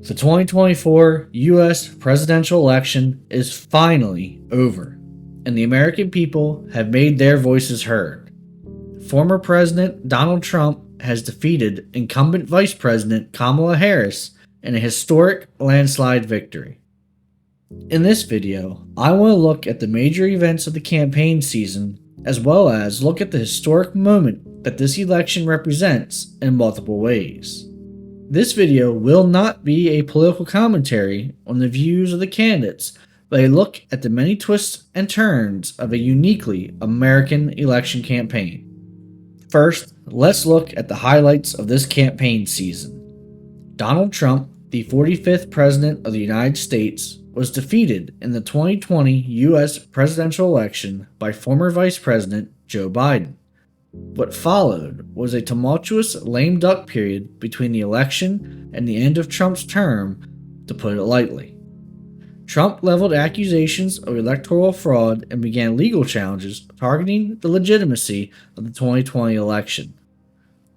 The 2024 U.S. presidential election is finally over, and the American people have made their voices heard. Former President Donald Trump has defeated incumbent Vice President Kamala Harris in a historic landslide victory. In this video, I want to look at the major events of the campaign season, as well as look at the historic moment that this election represents in multiple ways. This video will not be a political commentary on the views of the candidates, but a look at the many twists and turns of a uniquely American election campaign. First, let's look at the highlights of this campaign season. Donald Trump, the 45th President of the United States, was defeated in the 2020 U.S. presidential election by former Vice President Joe Biden. What followed was a tumultuous lame duck period between the election and the end of Trump's term, to put it lightly. Trump leveled accusations of electoral fraud and began legal challenges targeting the legitimacy of the 2020 election.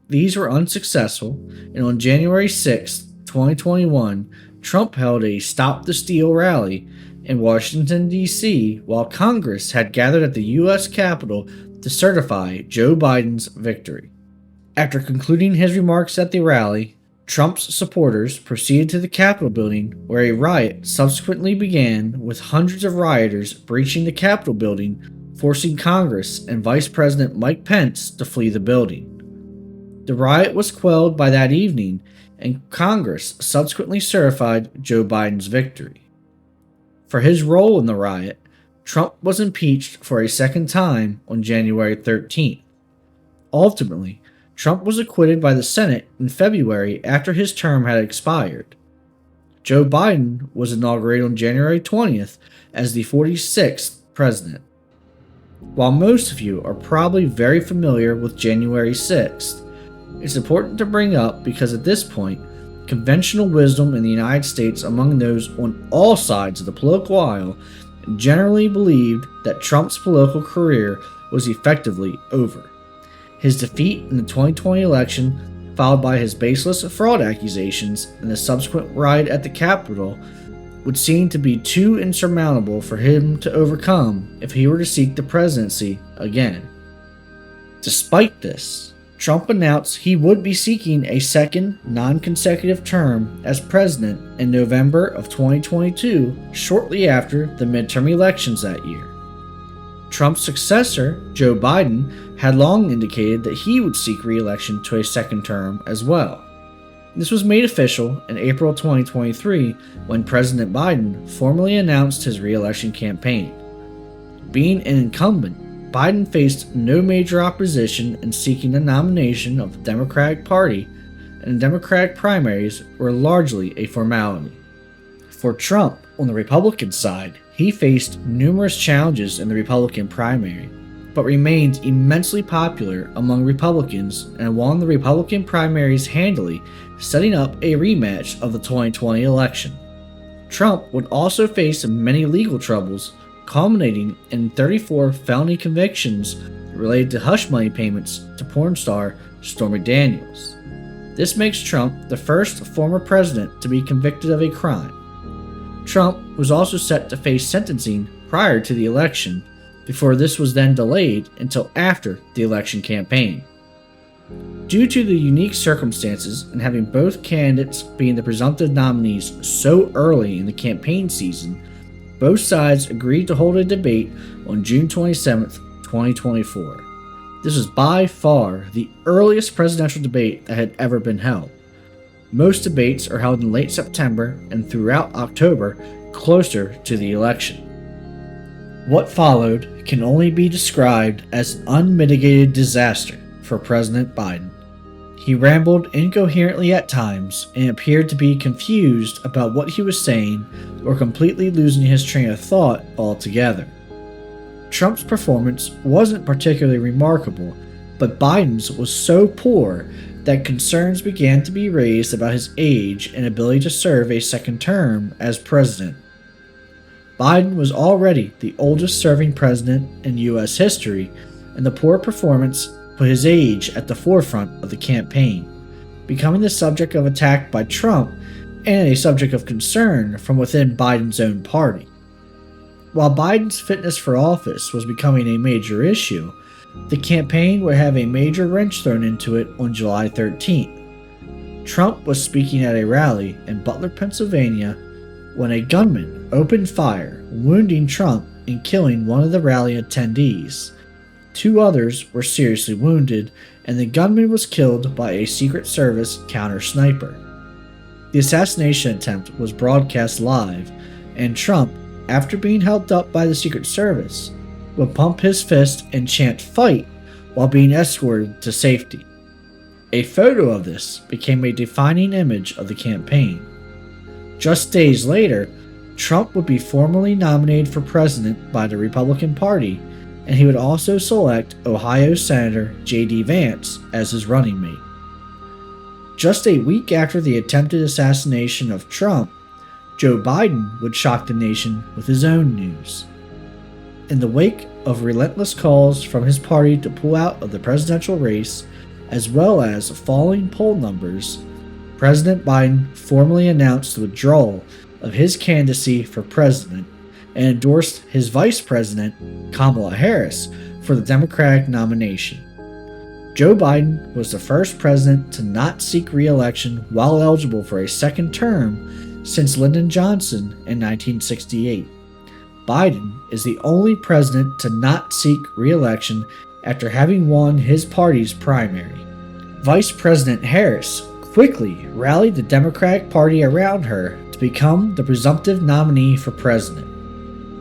These were unsuccessful, and on January 6, 2021, Trump held a Stop the Steal rally in Washington, D.C., while Congress had gathered at the U.S. Capitol to certify Joe Biden's victory. After concluding his remarks at the rally, Trump's supporters proceeded to the Capitol building, where a riot subsequently began, with hundreds of rioters breaching the Capitol building, forcing Congress and Vice President Mike Pence to flee the building. The riot was quelled by that evening, and Congress subsequently certified Joe Biden's victory. For his role in the riot, Trump was impeached for a second time on January 13th. Ultimately, Trump was acquitted by the Senate in February after his term had expired. Joe Biden was inaugurated on January 20th as the 46th president. While most of you are probably very familiar with January 6th, it's important to bring up because at this point, conventional wisdom in the United States among those on all sides of the political aisle generally believed that Trump's political career was effectively over. His defeat in the 2020 election, followed by his baseless fraud accusations and the subsequent riot at the Capitol, would seem to be too insurmountable for him to overcome if he were to seek the presidency again. Despite this, Trump announced he would be seeking a second non-consecutive term as president in November of 2022, shortly after the midterm elections that year. Trump's successor, Joe Biden, had long indicated that he would seek re-election to a second term as well. This was made official in April 2023 when President Biden formally announced his re-election campaign. Being an incumbent, Biden faced no major opposition in seeking the nomination of the Democratic Party, and the Democratic primaries were largely a formality. For Trump, on the Republican side, he faced numerous challenges in the Republican primary, but remained immensely popular among Republicans and won the Republican primaries handily, setting up a rematch of the 2020 election. Trump would also face many legal troubles, culminating in 34 felony convictions related to hush money payments to porn star Stormy Daniels. This makes Trump the first former president to be convicted of a crime. Trump was also set to face sentencing prior to the election, before this was then delayed until after the election campaign. Due to the unique circumstances and having both candidates being the presumptive nominees so early in the campaign season, both sides agreed to hold a debate on June 27, 2024. This was by far the earliest presidential debate that had ever been held. Most debates are held in late September and throughout October, closer to the election. What followed can only be described as an unmitigated disaster for President Biden. He rambled incoherently at times and appeared to be confused about what he was saying or completely losing his train of thought altogether. Trump's performance wasn't particularly remarkable, but Biden's was so poor that concerns began to be raised about his age and ability to serve a second term as president. Biden was already the oldest serving president in U.S. history, and the poor performance put his age at the forefront of the campaign, becoming the subject of attack by Trump and a subject of concern from within Biden's own party. While Biden's fitness for office was becoming a major issue, the campaign would have a major wrench thrown into it on July 13th. Trump was speaking at a rally in Butler, Pennsylvania, when a gunman opened fire, wounding Trump and killing one of the rally attendees. 2 others were seriously wounded, and the gunman was killed by a Secret Service counter-sniper. The assassination attempt was broadcast live, and Trump, after being held up by the Secret Service, would pump his fist and chant "fight" while being escorted to safety. A photo of this became a defining image of the campaign. Just days later, Trump would be formally nominated for president by the Republican Party, and he would also select Ohio Senator J.D. Vance as his running mate. Just a week after the attempted assassination of Trump, Joe Biden would shock the nation with his own news. In the wake of relentless calls from his party to pull out of the presidential race, as well as falling poll numbers, President Biden formally announced the withdrawal of his candidacy for president and endorsed his vice president, Kamala Harris, for the Democratic nomination. Joe Biden was the first president to not seek re-election while eligible for a second term since Lyndon Johnson in 1968. Biden is the only president to not seek re-election after having won his party's primary. Vice President Harris quickly rallied the Democratic Party around her to become the presumptive nominee for president.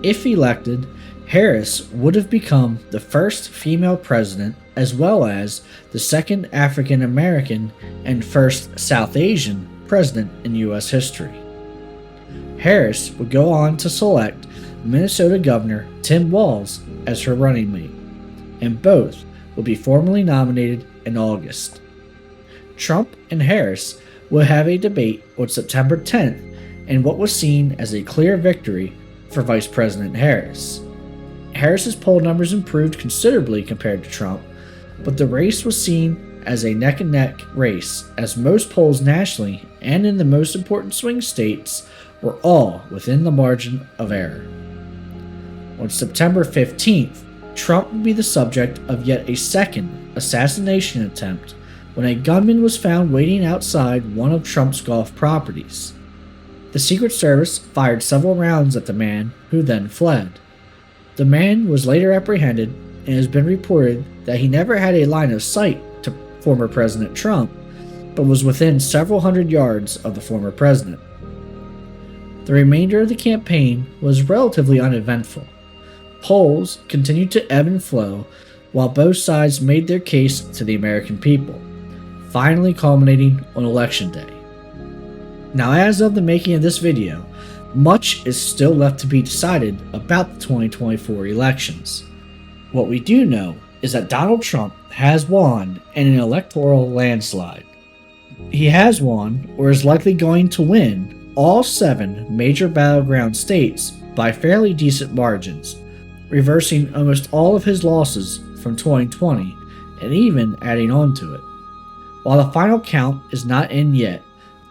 If elected, Harris would have become the first female president as well as the second African American and first South Asian president in U.S. history. Harris would go on to select Minnesota Governor Tim Walz as her running mate, and both will be formally nominated in August. Trump and Harris will have a debate on September 10th in what was seen as a clear victory for Vice President Harris. Harris's poll numbers improved considerably compared to Trump, but the race was seen as a neck-and-neck race, as most polls nationally and in the most important swing states were all within the margin of error. On September 15th, Trump would be the subject of yet a second assassination attempt when a gunman was found waiting outside one of Trump's golf properties. The Secret Service fired several rounds at the man, who then fled. The man was later apprehended, and it has been reported that he never had a line of sight to former President Trump, but was within several hundred yards of the former president. The remainder of the campaign was relatively uneventful. Polls continued to ebb and flow while both sides made their case to the American people, finally culminating on Election Day. Now, as of the making of this video, much is still left to be decided about the 2024 elections. What we do know is that Donald Trump has won in an electoral landslide. He has won, or is likely going to win, all 7 major battleground states by fairly decent margins, reversing almost all of his losses from 2020 and even adding on to it. While the final count is not in yet,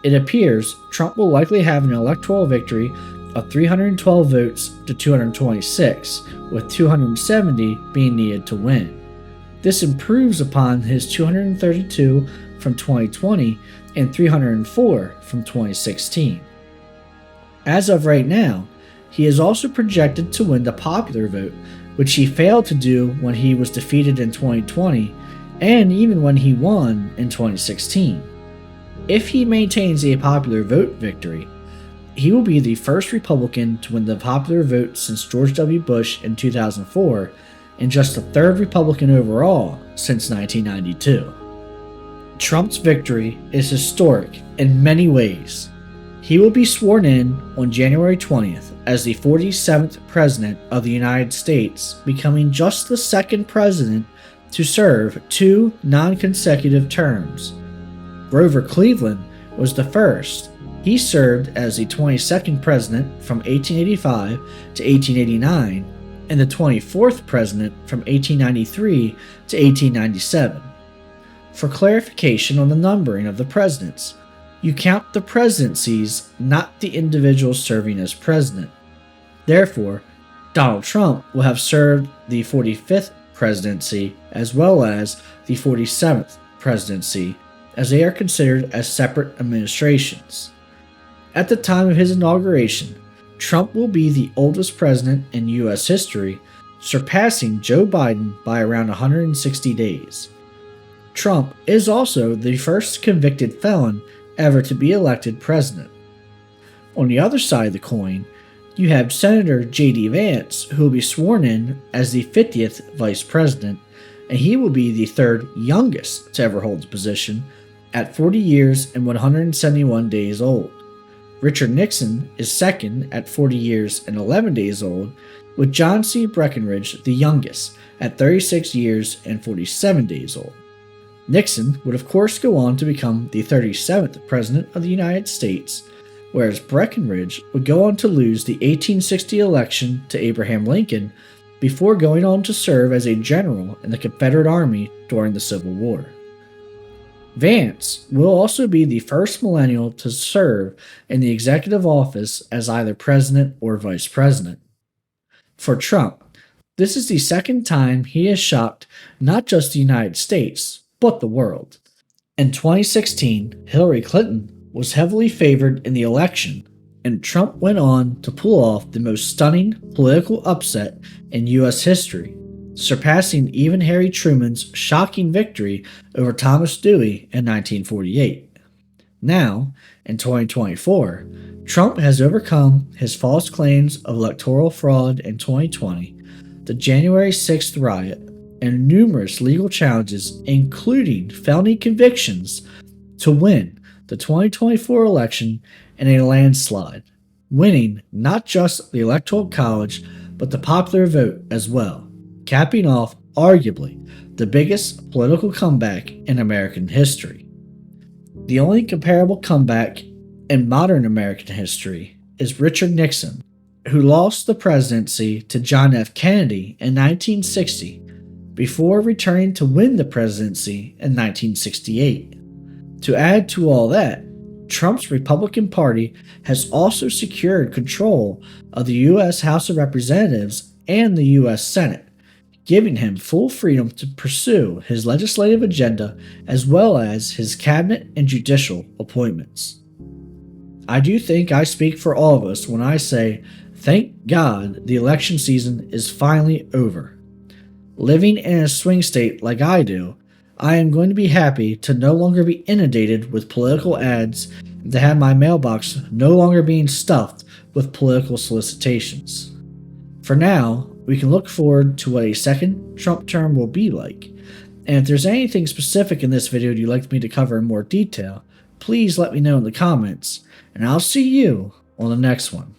it appears Trump will likely have an electoral victory of 312 votes to 226, with 270 being needed to win. This improves upon his 232 from 2020 and 304 from 2016. As of right now, he is also projected to win the popular vote, which he failed to do when he was defeated in 2020 and even when he won in 2016. If he maintains a popular vote victory, he will be the first Republican to win the popular vote since George W. Bush in 2004 and just the 3rd Republican overall since 1992. Trump's victory is historic in many ways. He will be sworn in on January 20th as the 47th President of the United States, becoming just the 2nd President to serve 2 non-consecutive terms. Grover Cleveland was the first. He served as the 22nd President from 1885 to 1889 and the 24th President from 1893 to 1897. For clarification on the numbering of the presidents, You count the presidencies, not the individual serving as president. Therefore, Donald Trump will have served the 45th presidency as well as the 47th presidency, as they are considered as separate administrations. At the time of his inauguration, Trump will be the oldest president in U.S. history, surpassing Joe Biden by around 160 days. Trump is also the first convicted felon ever to be elected president. On the other side of the coin, you have Senator J.D. Vance, who will be sworn in as the 50th vice president, and he will be the third youngest to ever hold the position at 40 years and 171 days old. Richard Nixon is second at 40 years and 11 days old, with John C. Breckinridge the youngest at 36 years and 47 days old. Nixon would of course go on to become the 37th President of the United States, whereas Breckinridge would go on to lose the 1860 election to Abraham Lincoln before going on to serve as a general in the Confederate Army during the Civil War. Vance will also be the first millennial to serve in the executive office as either president or vice president. For Trump, this is the second time he has shocked not just the United States, but the world. In 2016, Hillary Clinton was heavily favored in the election, and Trump went on to pull off the most stunning political upset in U.S. history, surpassing even Harry Truman's shocking victory over Thomas Dewey in 1948. Now, in 2024, Trump has overcome his false claims of electoral fraud in 2020, the January 6th riot, and numerous legal challenges, including felony convictions, to win the 2024 election in a landslide, winning not just the Electoral College, but the popular vote as well, capping off arguably the biggest political comeback in American history. The only comparable comeback in modern American history is Richard Nixon, who lost the presidency to John F. Kennedy in 1960 before returning to win the presidency in 1968. To add to all that, Trump's Republican Party has also secured control of the U.S. House of Representatives and the U.S. Senate, giving him full freedom to pursue his legislative agenda as well as his cabinet and judicial appointments. I do think I speak for all of us when I say, thank God the election season is finally over. Living in a swing state like I do, I am going to be happy to no longer be inundated with political ads and to have my mailbox no longer being stuffed with political solicitations. For now, we can look forward to what a second Trump term will be like, and if there's anything specific in this video you'd like me to cover in more detail, please let me know in the comments, and I'll see you on the next one.